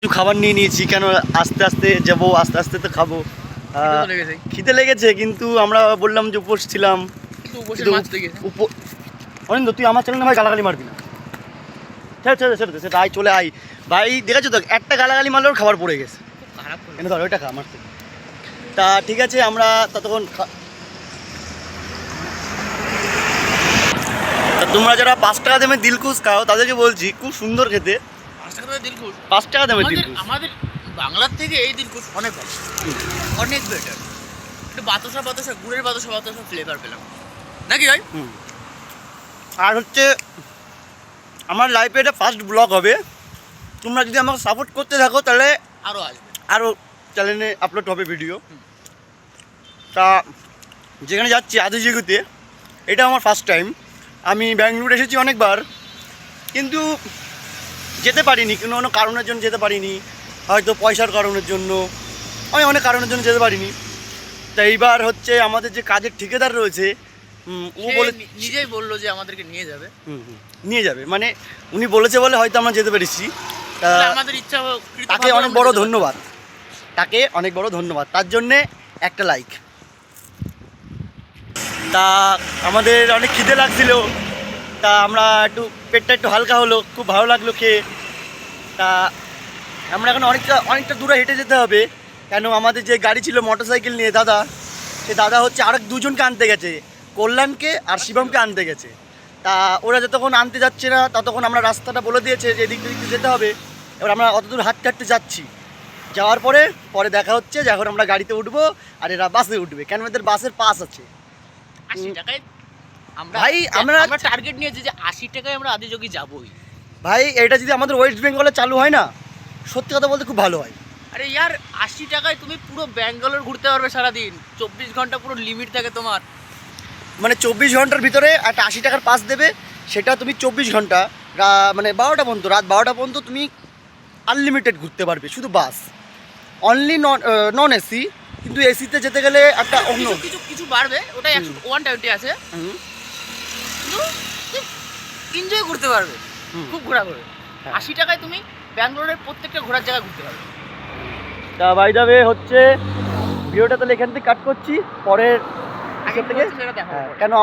একটু খাবার নিয়ে নিয়েছি, কেন আস্তে আস্তে যাবো, আস্তে আস্তে তো খাবো। খিদে লেগেছে, কিন্তু আমরা বললাম যে উপোস ছিলাম। অনিন্দ, তুই আমার চ্যানেলে ভাই গালাগালি মারবি না। সেটা আয়, চলে আয় ভাই। দেখেছো তো, একটা গালাগালি মারলেও খাবার পড়ে গেছে। কেন ধর ওইটা খা আমার থেকে। তা ঠিক আছে, আমরা ততক্ষণ তোমরা যারা 5 টাকা দামে দিলকুশ খাও তাদেরকে বলছি, খুব সুন্দর খেতে। 5 টাকা দামের দিলকুশ আমাদের বাংলার থেকে এই দিলকুশ অনেক ভালো, অনেক বেটার। একটু বাতাসা গুড়ের বাতাসা ফ্লেভার পেলাম নাকি ভাই। আর হচ্ছে আমার লাইফে এটা ফার্স্ট ব্লগ হবে। তোমরা যদি আমাকে সাপোর্ট করতে থাকো তাহলে আরও আসবে, আরও চ্যানেলে আপলোড হবে ভিডিও। তা যেখানে যাচ্ছি আদিজিগুতে, এটা আমার ফার্স্ট টাইম। আমি ব্যাঙ্গালোর এসেছি অনেকবার, কিন্তু যেতে পারিনি, কোনো কারণের জন্য যেতে পারিনি। হয়তো পয়সার কারণের জন্য, আমি অনেক কারণের জন্য যেতে পারিনি। তা এইবার হচ্ছে আমাদের যে কাজের ঠিকাদার রয়েছে, ও নিজেই বললো যে আমাদেরকে নিয়ে যাবে। নিয়ে যাবে মানে উনি বলেছে বলে হয়তো আমরা যেতে পেরেছি। আমাদের ইচ্ছা, তাকে অনেক বড় ধন্যবাদ, তাকে অনেক বড় ধন্যবাদ, তার জন্যে একটা লাইক। তা আমাদের অনেক খিদে লাগছিল, তা আমরা একটু পেটটা একটু হালকা হলো, খুব ভালো লাগলো খেয়ে। তা আমরা এখন অনেকটা দূরে হেঁটে যেতে হবে, কেন আমাদের যে গাড়ি ছিল মোটরসাইকেল নিয়ে দাদা, সে দাদা হচ্ছে আরেক দুজনকে আনতে গেছে, কল্যাণকে আর শিবমকে আনতে গেছে। তা ওরা যতক্ষণ আনতে যাচ্ছে না ততক্ষণ আমরা রাস্তাটা বলে দিয়েছে যে এদিক দিক যেতে হবে। এবার আমরা অত দূর হাঁটতে হাঁটতে যাচ্ছি, যাওয়ার পরে দেখা হচ্ছে যে এখন আমরা গাড়িতে উঠবো আর এরা বাসে উঠবে, কেন এদের বাসের পাস আছে। 80 টাকায় ভাই আমরা টার্গেট নিয়েছি যে 80 টাকায় আমরা আদিযোগী যাবোই ভাই। এটা যদি আমাদের ওয়েস্ট বেঙ্গলে চালু হয় না, সত্যি কথা বলতে খুব ভালো হয়। আরে ইয়ার 80 টাকায় তুমি পুরো ব্যাঙ্গালোর ঘুরতে পারবে সারাদিন, 24 ঘন্টা পুরো লিমিট থাকে তোমার। মানে 24 ঘন্টার ভিতরে একটা 80 টাকার পাস দেবে, সেটা তুমি 24 ঘন্টা মানে 12টা পর্যন্ত, রাত 12টা পর্যন্ত তুমি আনলিমিটেড ঘুরতে পারবে, শুধু বাস। অনলি নন এসি, কিন্তু এসিতে যেতে গেলে একটা অন্য কিছু বাড়বে, ওটা 120 আছে, কিন্তু এনজয় করতে পারবে, খুব ঘোরা করবে। 80 টাকায় তুমি ব্যাঙ্গালোরের প্রত্যেকটা ঘোরার জায়গা ঘুরতে পারবে। তা বাই দ্য ওয়ে হচ্ছে ভিডিওটা তাহলে এখান থেকে কাট করছি, পরের থেকে কেন